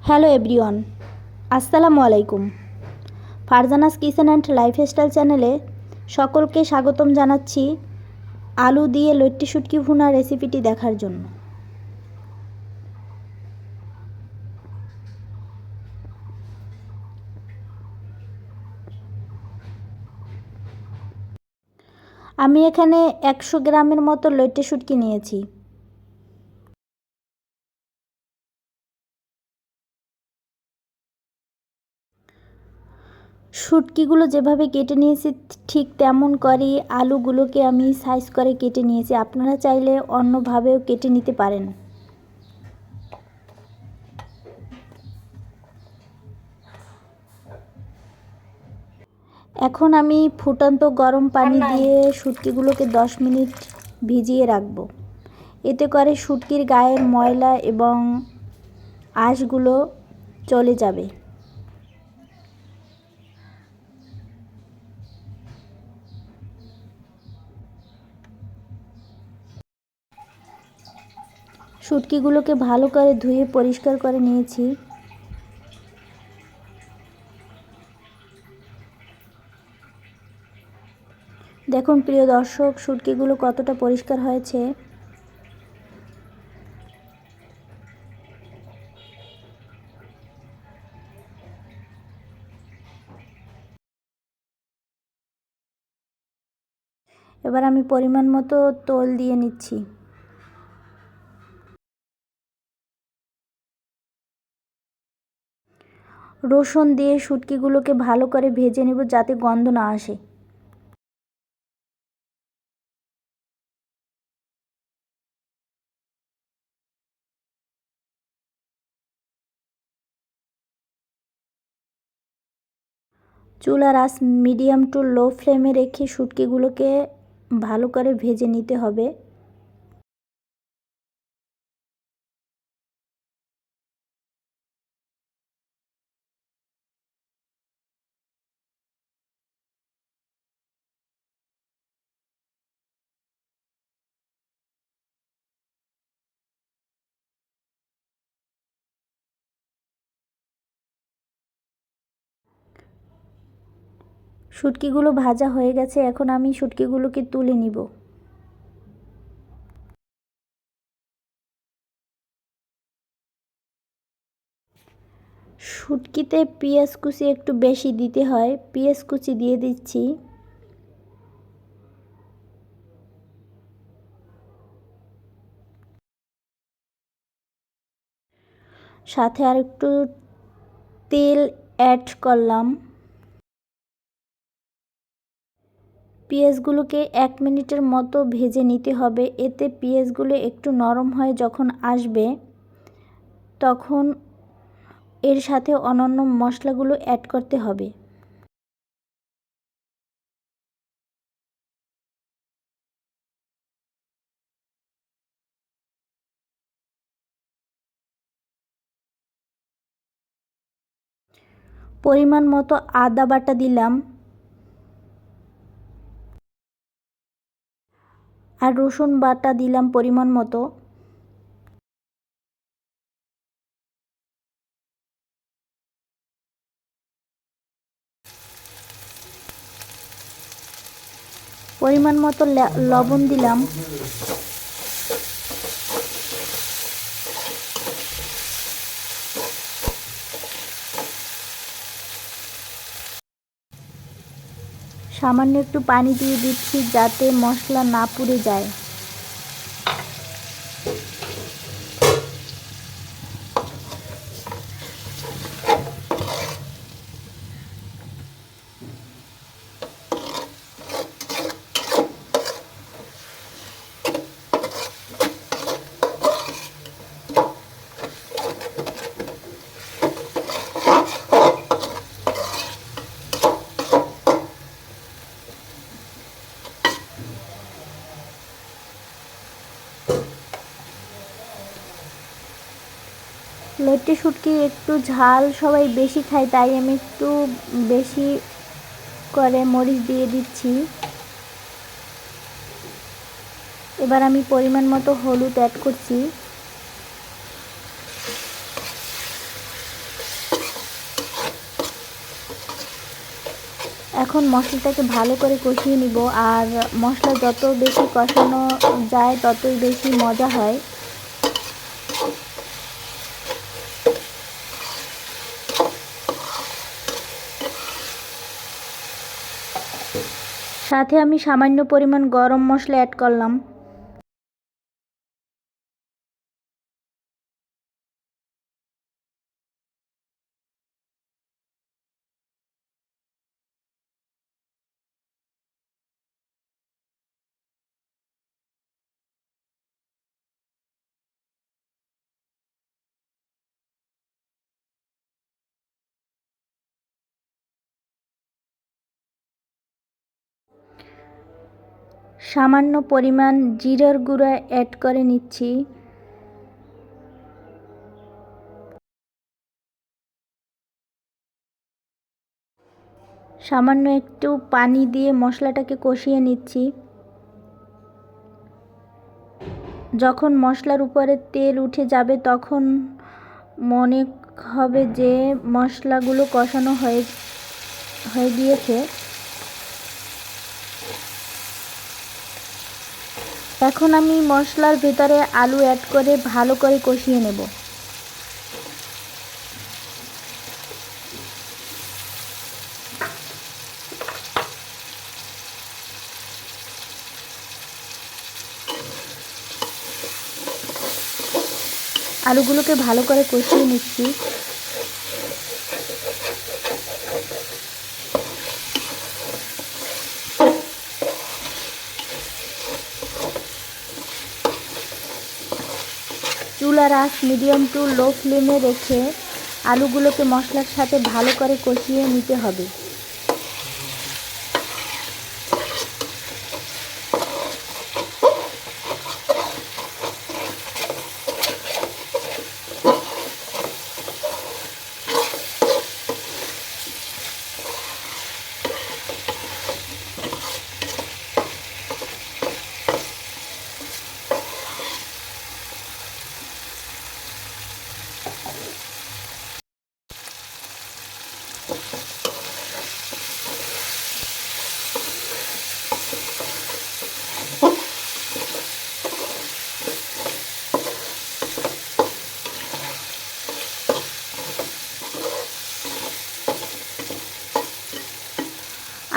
Hello everyone, আসসালামু আলাইকুম। Farzana's kitchen and lifestyle চ্যানেলে সকলকে স্বাগতম জানাচ্ছি আলু দিয়ে লইট্টি শুটকি ভুনা রেসিপিটি দেখার জন্য। আমি এখানে 100 গ্রামের মতো লইট্টি শুটকি নিয়েছি। শুটকিগুলো যেভাবে কেটে নিয়েছি ঠিক তেমন করেই আলুগুলোকে আমি সাইজ করে কেটে নিয়েছি। আপনারা চাইলে অন্যভাবেও কেটে নিতে পারেন। এখন আমি ফুটন্ত গরম পানি দিয়ে শুটকিগুলোকে 10 মিনিট ভিজিয়ে রাখব। এতে করে শুটকির গায়ের ময়লা এবং আঁশগুলো চলে যাবে। শুটকিগুলোকে ভালো করে ধুয়ে পরিষ্কার করে নিয়েছি। দেখুন প্রিয় দর্শক, শুটকিগুলো কতটা পরিষ্কার হয়েছে। এবার আমি পরিমাণ মতো তেল দিয়ে নিচ্ছি। রসুন দিয়ে শুটকিগুলোকে ভালো করে ভেজে নেব যাতে গন্ধ না আসে। চুলার আঁচ মিডিয়াম টু লো ফ্লেমে রেখে শুটকিগুলোকে ভালো করে ভেজে নিতে হবে। শুটকিগুলো ভাজা হয়ে গেছে, এখন আমি শুটকিগুলোকে তুলে নিব। শুটকিতে পেঁয়াজ কুচি একটু বেশি দিতে হয়, পেঁয়াজ কুচি দিয়ে দিচ্ছি। সাথে আর একটু তেল অ্যাড করলাম। পেঁয়াজগুলোকে 1 মিনিটের মতো ভেজে নিতে হবে। এতে পেঁয়াজগুলো একটু নরম হয়ে যখন আসবে তখন এর সাথে অন্যান্য মশলাগুলো অ্যাড করতে হবে। পরিমাণ মতো আদা বাটা দিলাম আর রসুন বাটা দিলাম পরিমাণ মতো। পরিমাণ মতো লবণ দিলাম। সামান্য একটু পানি দিয়ে দিচ্ছি যাতে মশলা না পুড়ে যায়। লইট্টি শুটকি একটু ঝাল সবাই বেশি খায়, তাই আমি একটু বেশি করে মরিচ দিয়ে দিচ্ছি। এবার আমি পরিমাণ মতো হলুদ অ্যাড করছি। এখন মশলাটাকে ভালো করে কষিয়ে নিব। আর মশলা যত বেশি কষানো যায় ততই বেশি মজা হয়। সাথে আমি সামান্য পরিমাণ গরম মশলা অ্যাড করলাম। সামান্য পরিমাণ জিরার গুঁড়া অ্যাড করে নিচ্ছি। সামান্য একটু পানি দিয়ে মশলাটাকে কষিয়ে নিচ্ছি। যখন মশলার উপরে তেল উঠে যাবে তখন মনে হবে যে মশলাগুলো কষানো হয়ে গিয়েছে। এখন আমি মশলার ভেতরে আলু অ্যাড করে ভালো করে কষিয়ে নেব। আলুগুলোকে ভালো করে কষিয়ে নিচ্ছি। চুলার আঁচ মিডিয়াম টু লো ফ্লেমে রেখে আলুগুলোকে মশলার সাথে ভালো করে কষিয়ে নিতে হবে।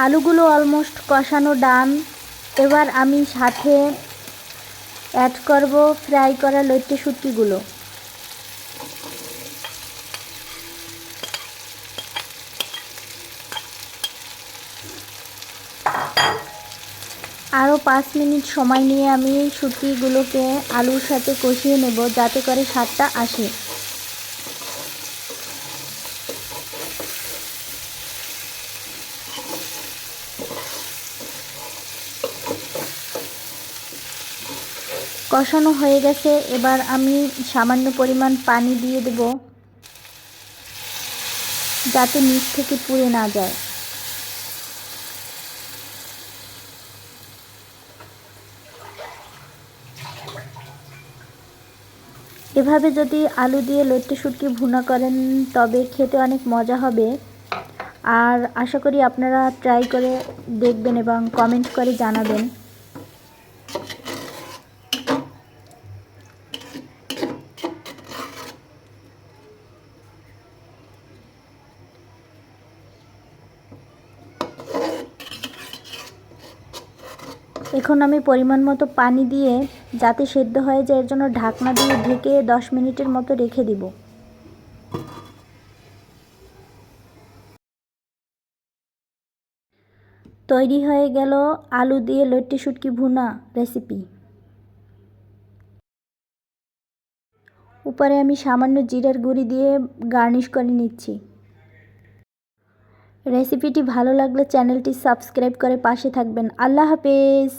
আলুগুলো অলমোস্ট কষানো ডান। এবার আমি সাথে অ্যাড করব ফ্রাই করা লইট্টা শুটকিগুলো। আরও 5 মিনিট সময় নিয়ে আমি শুটকিগুলোকে আলুর সাথে কষিয়ে নেব যাতে করে স্বাদটা আসে। কষানো হয়ে গেছে। এবার আমি সামান্য পরিমাণ পানি দিয়ে দেব যাতে নিচ থেকে পুড়ে না যায়। এভাবে যদি আলু দিয়ে লইট্টা শুটকি ভুনা করেন তবে খেতে অনেক মজা হবে। আর আশা করি আপনারা ট্রাই করে দেখবেন এবং কমেন্ট করে জানাবেন। এখন আমি পরিমাণ মতো পানি দিয়ে যাতে সেদ্ধ হয়ে যায় এর জন্য ঢাকনা দিয়ে ঢেকে 10 মিনিটের মতো রেখে দিব। তৈরি হয়ে গেল আলু দিয়ে লইট্টা শুটকি ভুনা রেসিপি। উপরে আমি সামান্য জিরার গুঁড়ি দিয়ে গার্নিশ করে নিচ্ছি। রেসিপিটি ভালো লাগলে চ্যানেলটি সাবস্ক্রাইব করে পাশে থাকবেন। আল্লাহ হাফেজ।